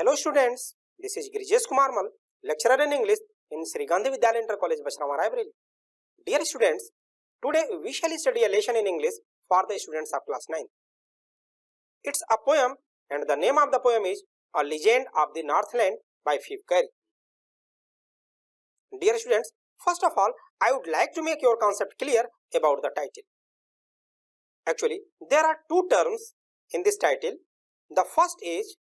Hello students, this is Grijesh Kumar Mal, lecturer in English in Sri Gandhi Vidyalaya Inter College, Basrama, Raebareli. Dear students, today we shall study a lesson in English for the students of class 9. It's a poem and the name of the poem is A Legend of the Northland by Phebe Cary. Dear students, first of all, I would like to make your concept clear about the title. Actually, there are two terms in this title. The first is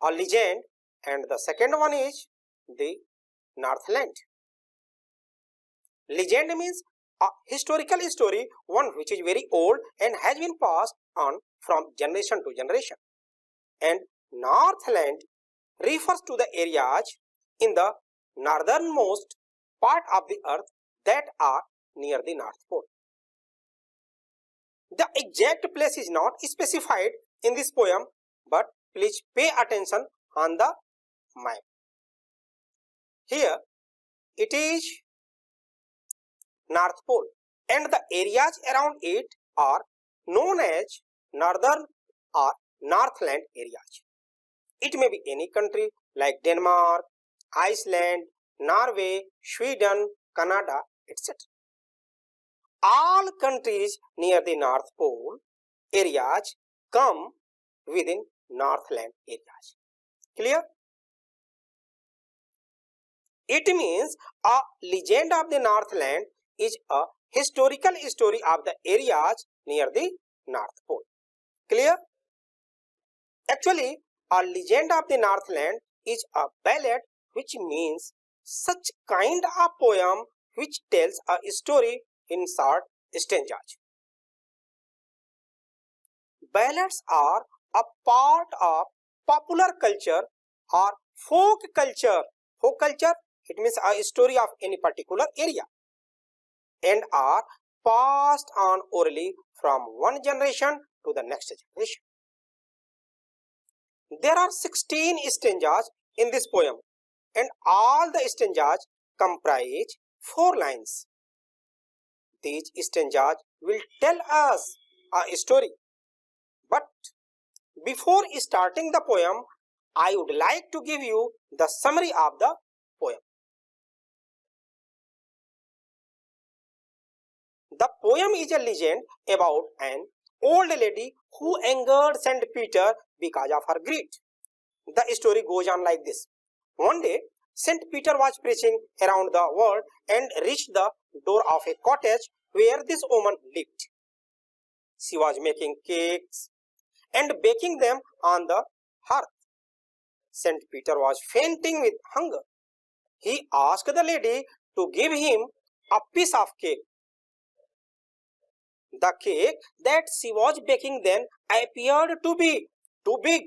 a legend and the second one is the Northland. Legend means a historical story, one which is very old and has been passed on from generation to generation. And Northland refers to the areas in the northernmost part of the earth that are near the North Pole. The exact place is not specified in this poem, but please pay attention on the map. Here it is North Pole and the areas around it are known as northern or Northland areas. It may be any country like Denmark, Iceland, Norway, Sweden, Canada, etc. All countries near the North Pole areas come within Northland areas. Clear? It means a legend of the Northland is a historical story of the areas near the North Pole. Clear? Actually, a legend of the Northland is a ballad, which means such kind of poem which tells a story in short stanzas. Ballads are a part of popular culture or folk culture. Folk culture, it means a story of any particular area and are passed on orally from one generation to the next generation. There are 16 stanzas in this poem and all the stanzas comprise 4 lines. These stanzas will tell us a story. But before starting the poem, I would like to give you the summary of the poem. The poem is a legend about an old lady who angered St. Peter because of her greed. The story goes on like this. One day, St. Peter was preaching around the world and reached the door of a cottage where this woman lived. She was making cakes and baking them on the hearth. St. Peter was fainting with hunger. He asked the lady to give him a piece of cake. The cake that she was baking then appeared to be too big.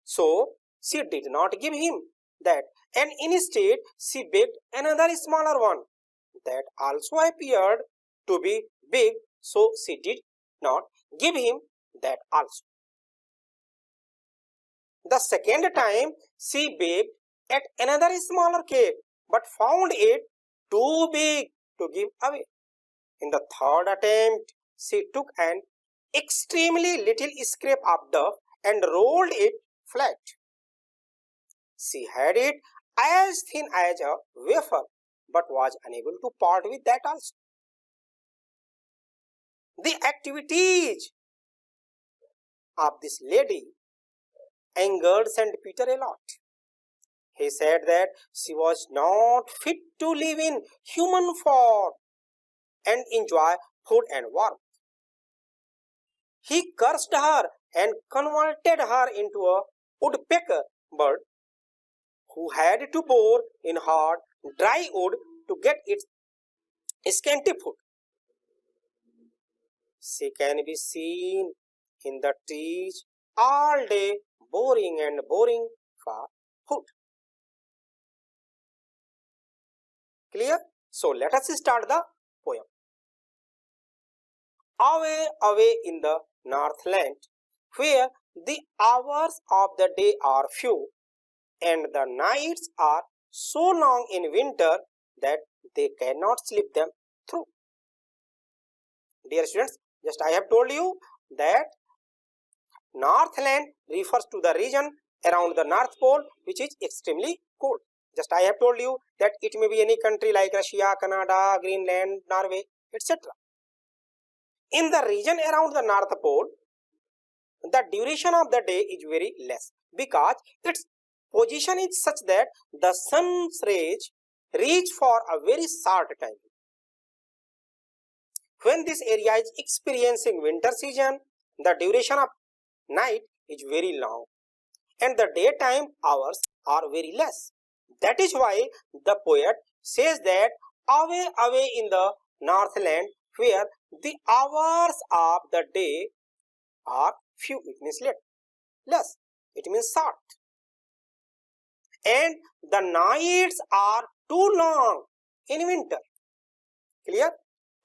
So she did not give him that, and instead she baked another smaller one that also appeared to be big, so she did not give him that also. The second time she baked at another smaller cake but found it too big to give away. In the third attempt, she took an extremely little scrap of dough and rolled it flat. She had it as thin as a wafer but was unable to part with that also. The activities of this lady angered St. Peter a lot. He said that she was not fit to live in human form and enjoy food and warmth. He cursed her and converted her into a woodpecker bird who had to bore in hard, dry wood to get its scanty food. She can be seen in the trees all day boring and boring for food. Clear? So let us start the poem. Away, away in the Northland, where the hours of the day are few and the nights are so long in winter that they cannot sleep them through. Dear students, just I have told you that Northland refers to the region around the North Pole, which is extremely cold. Just I have told you that it may be any country like Russia, Canada, Greenland, Norway, etc. In the region around the North Pole, the duration of the day is very less because its position is such that the sun's rays reach for a very short time. When this area is experiencing winter season, the duration of night is very long and the daytime hours are very less. That is why the poet says that away in the Northland, where the hours of the day are few, it means less, it means short, and the nights are too long in winter. Clear?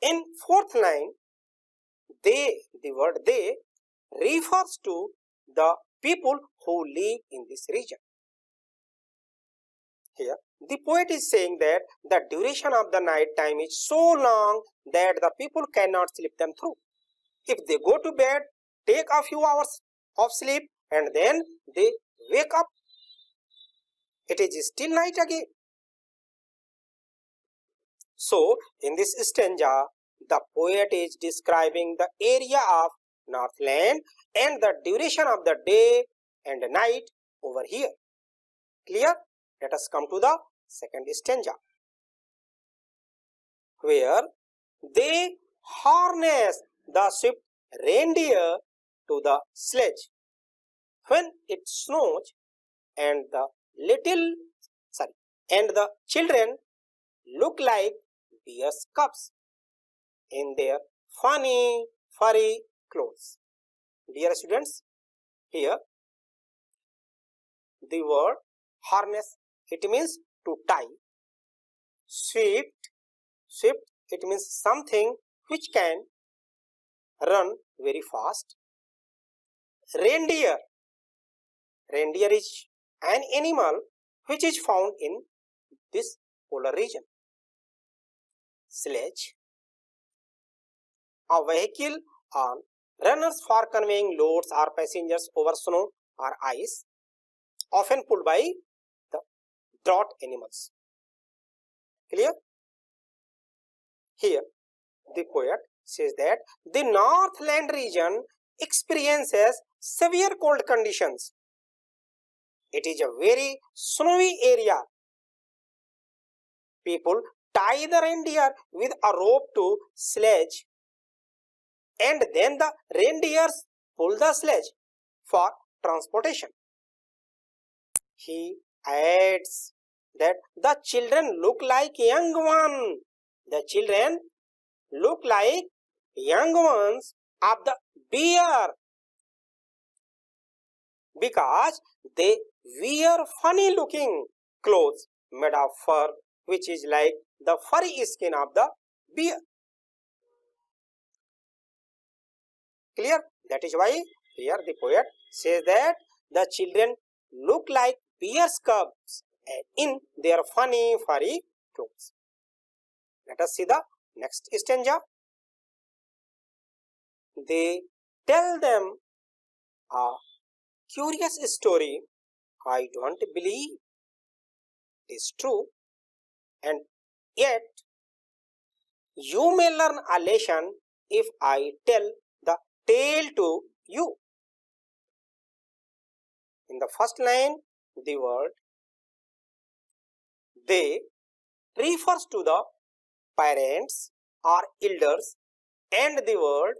In fourth line, the word they refers to the people who live in this region. Here, the poet is saying that the duration of the night time is so long that the people cannot sleep them through. If they go to bed, take a few hours of sleep, and then they wake up, it is still night again. So, in this stanza, the poet is describing the area of Northland and the duration of the day and night over here. Clear? Let us come to the second stanza, where they harness the swift reindeer to the sledge when it snows, and the children look like bear's cubs in their funny furry clothes. Dear students, here the word harness, it means to tie. Swift, it means something which can run very fast. Reindeer is an animal which is found in this polar region. Sledge, a vehicle on runners for conveying loads or passengers over snow or ice, often pulled by the draught animals. Clear? Here, the poet says that the Northland region experiences severe cold conditions. It is a very snowy area. People tie the reindeer with a rope to sledge, and then the reindeers pull the sledge for transportation. He adds that the children look like young ones. The children look like young ones of the bear because they wear funny looking clothes made of fur, which is like the furry skin of the bear. Clear? That is why here the poet says that the children look like bear's cubs in their funny furry clothes. Let us see the next stanza. They tell them a curious story. I don't believe it is true, and yet you may learn a lesson if I tell the tale to you. In the first line, the word they refers to the parents or elders, and the word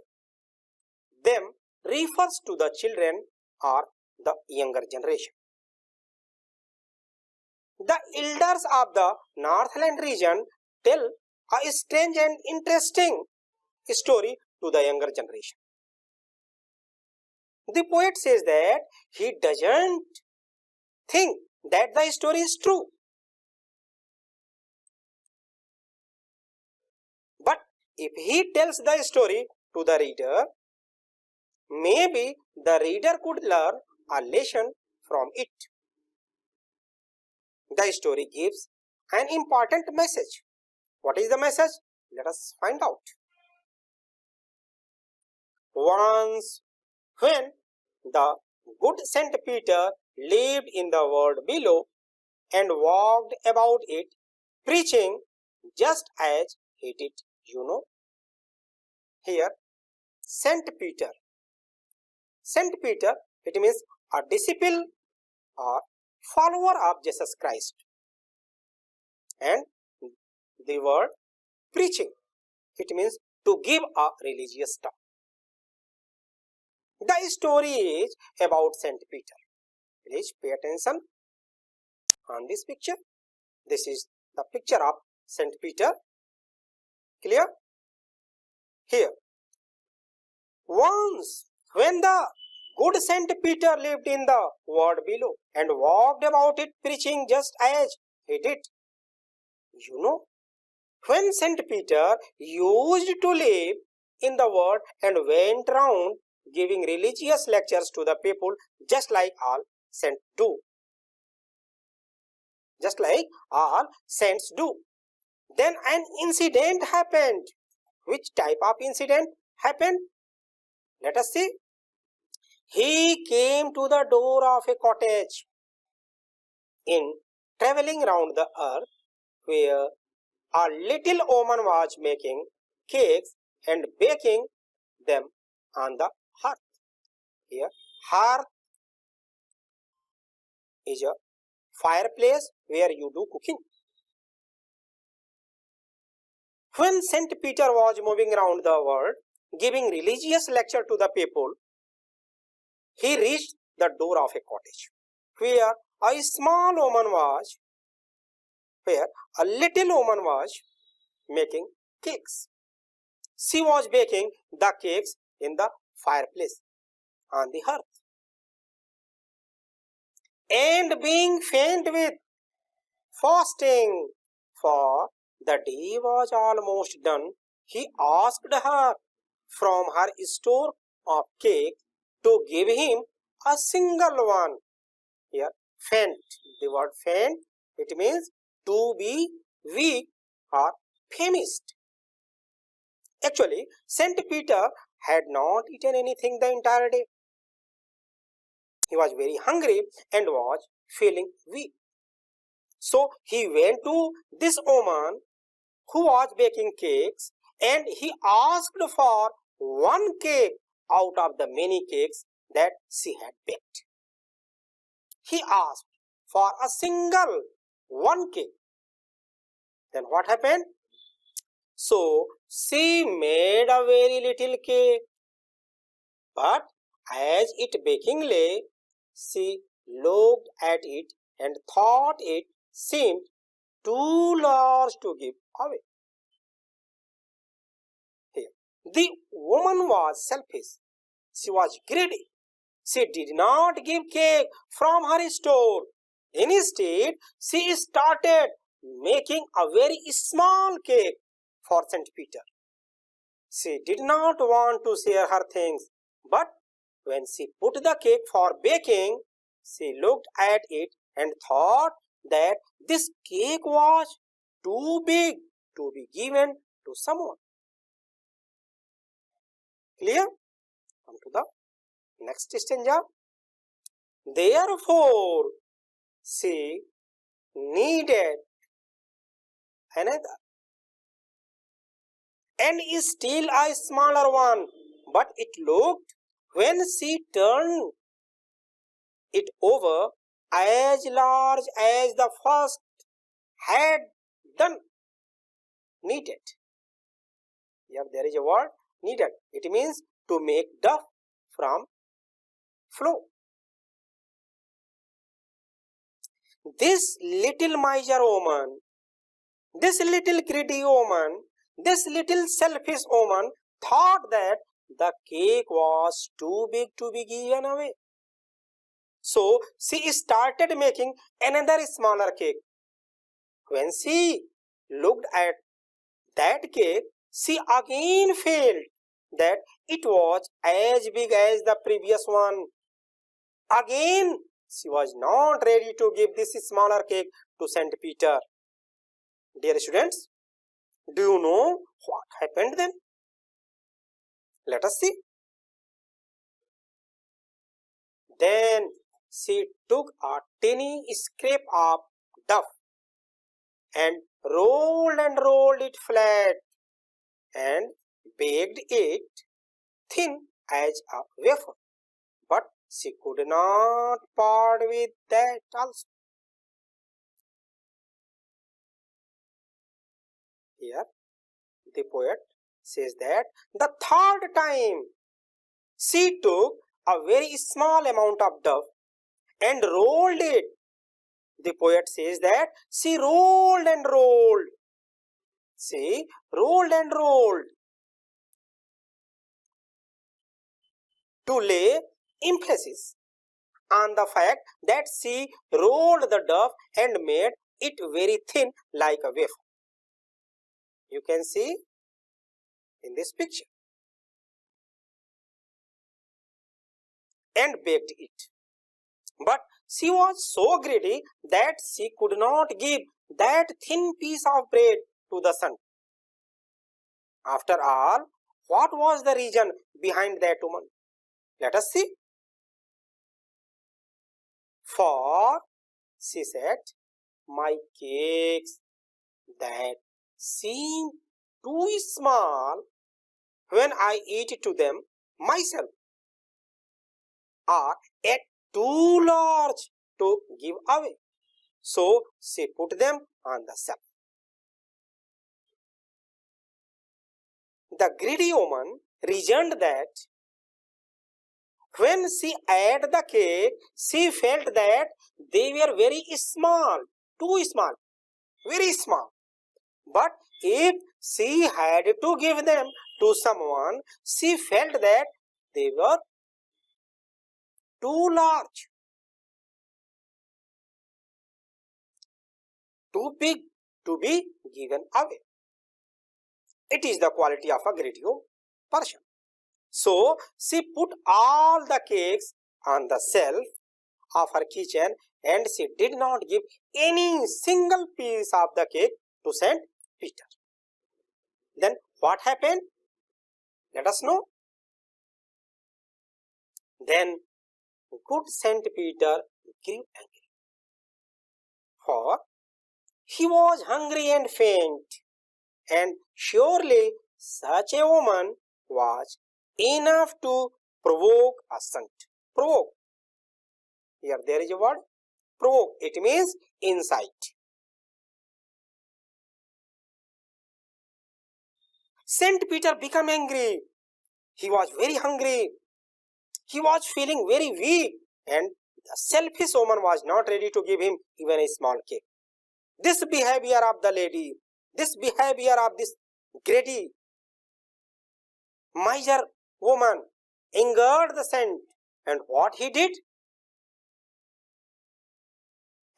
them refers to the children or the younger generation. The elders of the Northland region tell a strange and interesting story to the younger generation. The poet says that he doesn't think that the story is true, but if he tells the story to the reader, maybe the reader could learn a lesson from it. The story gives an important message. What is the message? Let us find out. Once, when the good Saint Peter lived in the world below and walked about it, preaching just as he did. Here, Saint Peter. Saint Peter, it means a disciple or follower of Jesus Christ. And the word preaching, it means to give a religious talk. The story is about Saint Peter. Please pay attention on this picture. This is the picture of Saint Peter. Clear? Here. Once, when the good Saint Peter lived in the world below and walked about it preaching just as he did. When Saint Peter used to live in the world and went around giving religious lectures to the people just like all saints do. Just like all saints do. Then an incident happened. Which type of incident happened? Let us see. He came to the door of a cottage in traveling round the earth where a little woman was making cakes and baking them on the hearth. Here, hearth is a fireplace where you do cooking. When Saint Peter was moving around the world, giving religious lecture to the people, he reached the door of a cottage where a little woman was making cakes. She was baking the cakes in the fireplace on the hearth. And being faint with fasting, for the day was almost done, he asked her from her store of cake to give him a single one. Here, faint. The word faint, it means to be weak or famished. Actually, Saint Peter had not eaten anything the entire day. He was very hungry and was feeling weak. So he went to this woman who was baking cakes and he asked for one cake out of the many cakes that she had baked. He asked for a single one cake. Then what happened? So she made a very little cake, but as it baking lay, she looked at it and thought it seemed too large to give away. Here, the woman was selfish. She was greedy. She did not give cake from her store. Instead, she started making a very small cake for Saint Peter. She did not want to share her things, but when she put the cake for baking, she looked at it and thought that this cake was too big to be given to someone. Clear? Come to the next stanza. Therefore, she needed another, and still a smaller one, but it looked, when she turned it over, as large as the first had done. Kneaded. Here there is a word kneaded. It means to make dough from flour. This little miser woman, this little greedy woman, this little selfish woman thought that the cake was too big to be given away. So she started making another smaller cake. When she looked at that cake, she again felt that it was as big as the previous one. Again, she was not ready to give this smaller cake to Saint Peter. Dear students, do you know what happened then? Let us see. Then she took a tiny scrap of duff and rolled it flat and baked it thin as a wafer. But she could not part with that also. Here, the poet says that the third time she took a very small amount of duff and rolled it. The poet says that she rolled and rolled. She rolled and rolled to lay emphasis on the fact that she rolled the duff and made it very thin like a wafer. You can see in this picture. And baked it. But she was so greedy that she could not give that thin piece of bread to the sun. After all, what was the reason behind that woman? Let us see. For, she said, my cakes that seem too small when I eat to them myself are yet too large to give away. So she put them on the shelf. The greedy woman reasoned that when she ate the cake, she felt that they were very small, too small, very small. But if she had to give them to someone, she felt that they were too large, too big to be given away. It is the quality of a greedy person. So she put all the cakes on the shelf of her kitchen and she did not give any single piece of the cake to Saint Peter. Then what happened? Let us know. Then good Saint Peter grew angry, for he was hungry and faint, and surely such a woman was enough to provoke a saint. Provoke. Here there is a word, provoke. It means incite. Saint Peter became angry. He was very hungry. He was feeling very weak, and the selfish woman was not ready to give him even a small cake. This behavior of the lady, this behavior of this greedy, miser woman angered the saint. And what he did?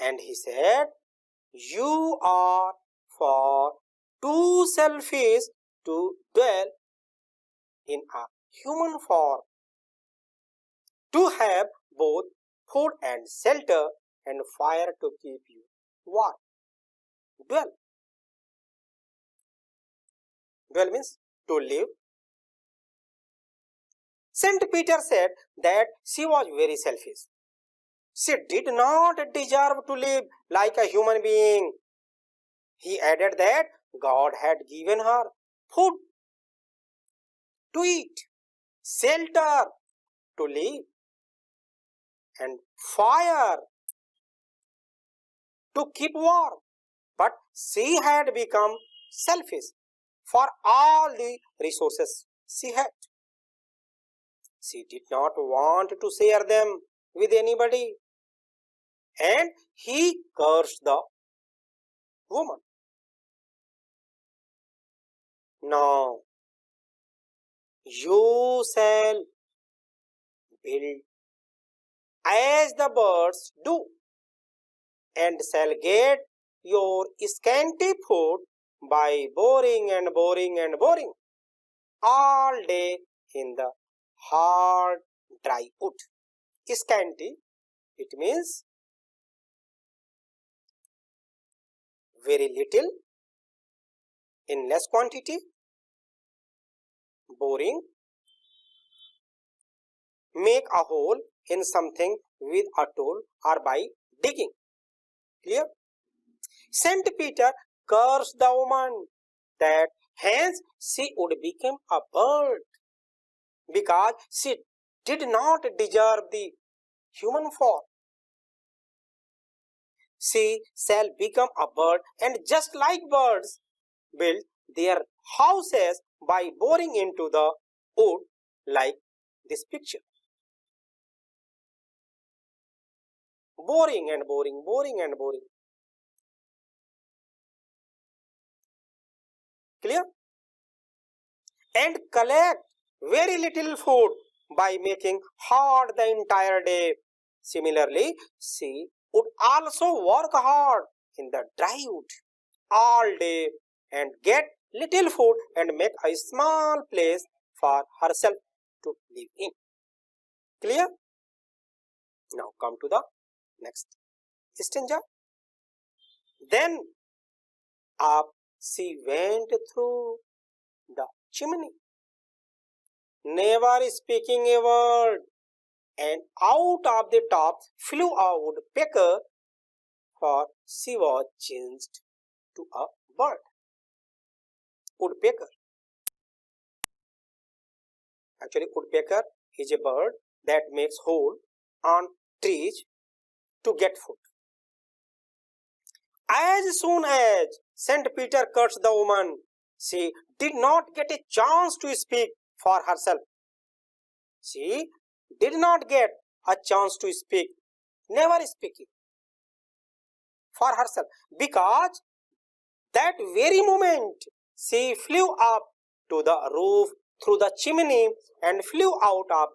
And he said, you are far too selfish to dwell in a human form, to have both food and shelter and fire to keep you warm. Dwell. Dwell means to live. Saint Peter said that she was very selfish. She did not deserve to live like a human being. He added that God had given her food to eat, shelter to live, and fire to keep warm. But she had become selfish for all the resources she had. She did not want to share them with anybody. And he cursed the woman. Now, you shall build as the birds do, and shall get your scanty food by boring and boring and boring all day in the hard dry wood. Scanty, it means very little in less quantity. Boring, make a hole in something with a tool or by digging. Clear? Saint Peter cursed the woman that hence she would become a bird because she did not deserve the human form. She shall become a bird, and just like birds build their houses by boring into the wood like this picture. Boring and boring, boring and boring. Clear? And collect very little food by making hard the entire day. Similarly, she would also work hard in the dry wood all day and get little food and make a small place for herself to live in. Clear? Now come to the next stanza. Then up she went through the chimney, never speaking a word, and out of the top flew a woodpecker, for she was changed to a bird. Woodpecker. Actually, woodpecker is a bird that makes hole on trees to get food. As soon as Saint Peter cursed the woman, she did not get a chance to speak for herself. She did not get a chance to speak, never speaking for herself, because that very moment she flew up to the roof through the chimney and flew out of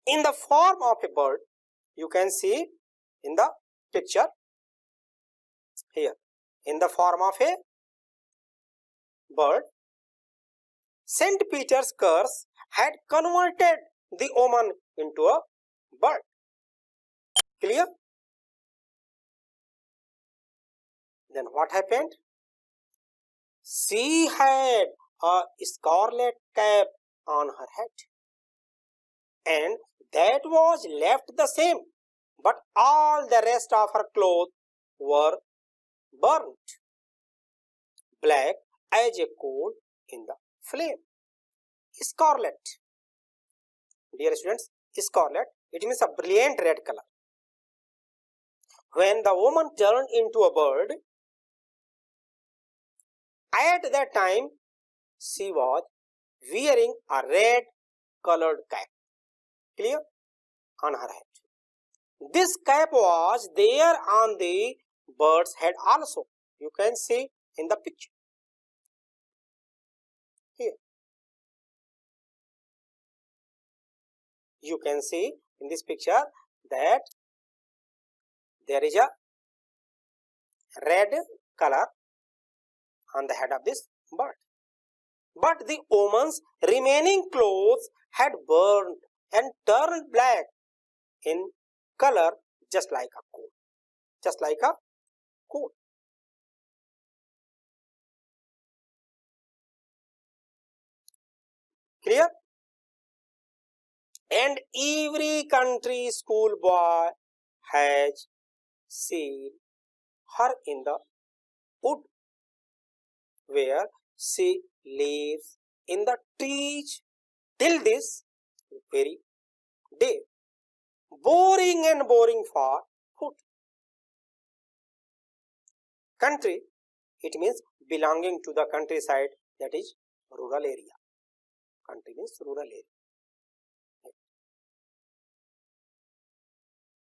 in the form of a bird. You can see in the picture here, in the form of a bird. Saint Peter's curse had converted the woman into a bird. Clear? Then what happened? She had a scarlet cap on her head, and that was left the same, but all the rest of her clothes were burnt black as a coal in the flame. Scarlet, dear students, scarlet, it means a brilliant red color. When the woman turned into a bird, at that time she was wearing a red colored cap, clear, on her head. This cap was there on the bird's head also. You can see in the picture here. You can see in this picture that there is a red color on the head of this bird. But the woman's remaining clothes had burned and turned black in color, just like a coal. Just like a coal. Clear? And every country schoolboy has seen her in the wood where she lives in the trees till this very day, boring and boring for food. Country, it means belonging to the countryside, that is rural area. Country means rural area.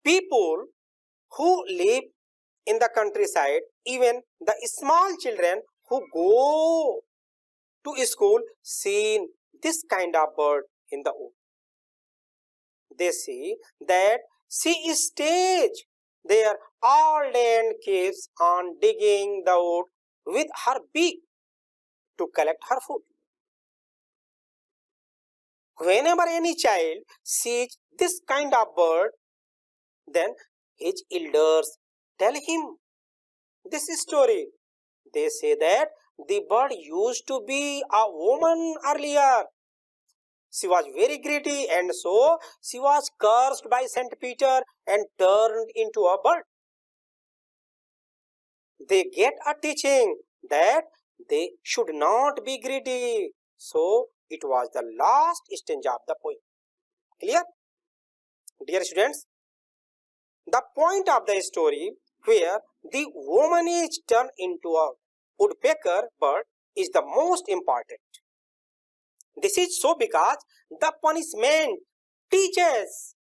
People who live in the countryside, even the small children who go to school, see this kind of bird in the wood. They see that she stays there all day and keeps on digging the wood with her beak to collect her food. Whenever any child sees this kind of bird, then his elders tell him this story. They say that the bird used to be a woman earlier. She was very greedy, and so she was cursed by Saint Peter and turned into a bird. They get a teaching that they should not be greedy. So it was the last stanza of the poem. Clear? Dear students, the point of the story where the woman is turned into a woodpecker bird is the most important. This is so because the punishment teaches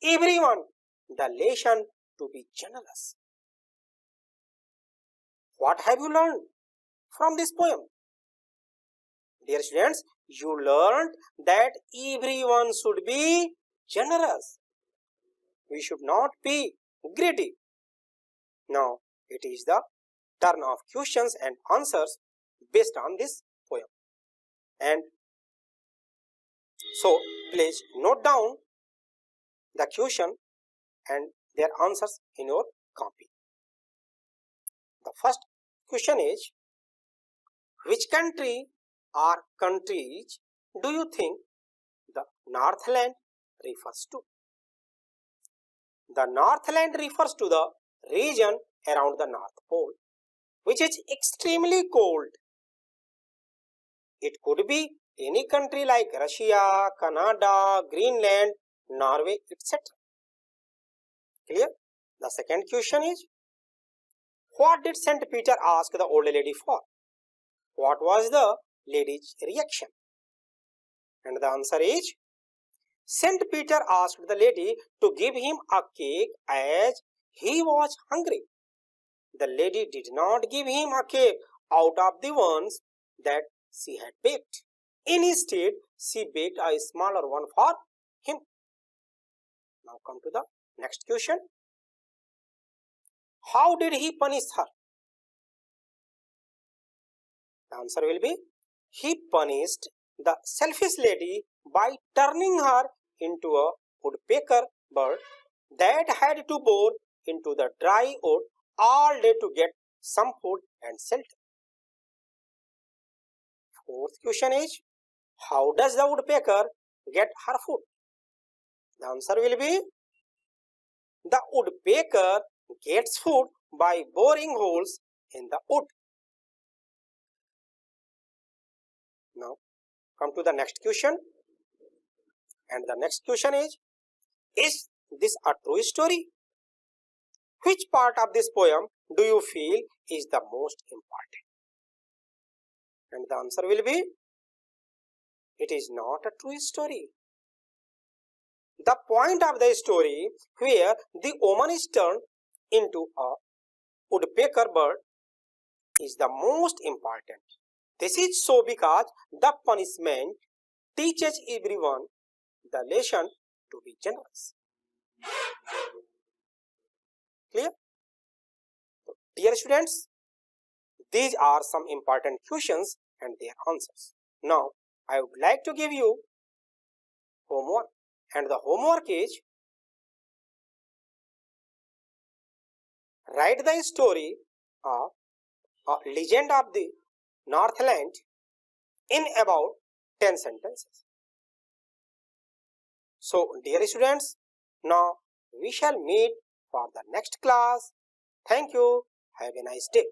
everyone the lesson to be generous. What have you learned from this poem? Dear students, you learned that everyone should be generous. We should not be greedy. Now, it is the turn of questions and answers based on this poem. And so, please note down the question and their answers in your copy. The first question is, which country or countries do you think the Northland refers to? The Northland refers to the region around the North Pole, which is extremely cold. It could be any country like Russia, Canada, Greenland, Norway, etc. Clear? The second question is, what did Saint Peter ask the old lady for? What was the lady's reaction? And the answer is, Saint Peter asked the lady to give him a cake as he was hungry. The lady did not give him a cake out of the ones that she had baked. Instead, she baked a smaller one for him. Now come to the next question. How did he punish her? The answer will be, he punished the selfish lady by turning her into a woodpecker bird that had to bore into the dry wood all day to get some food and shelter. Fourth question is, how does the woodpecker get her food? The answer will be, the woodpecker gets food by boring holes in the wood. Now come to the next question, and the next question is this a true story? Which part of this poem do you feel is the most important? And the answer will be, it is not a true story. The point of the story where the woman is turned into a woodpecker bird is the most important. This is so because the punishment teaches everyone the lesson to be generous. Clear? Dear students, these are some important questions and their answers. Now, I would like to give you homework, and the homework is, write the story of a legend of the Northland in about 10 sentences. So, dear students, now we shall meet for the next class. Thank you. Have a nice day.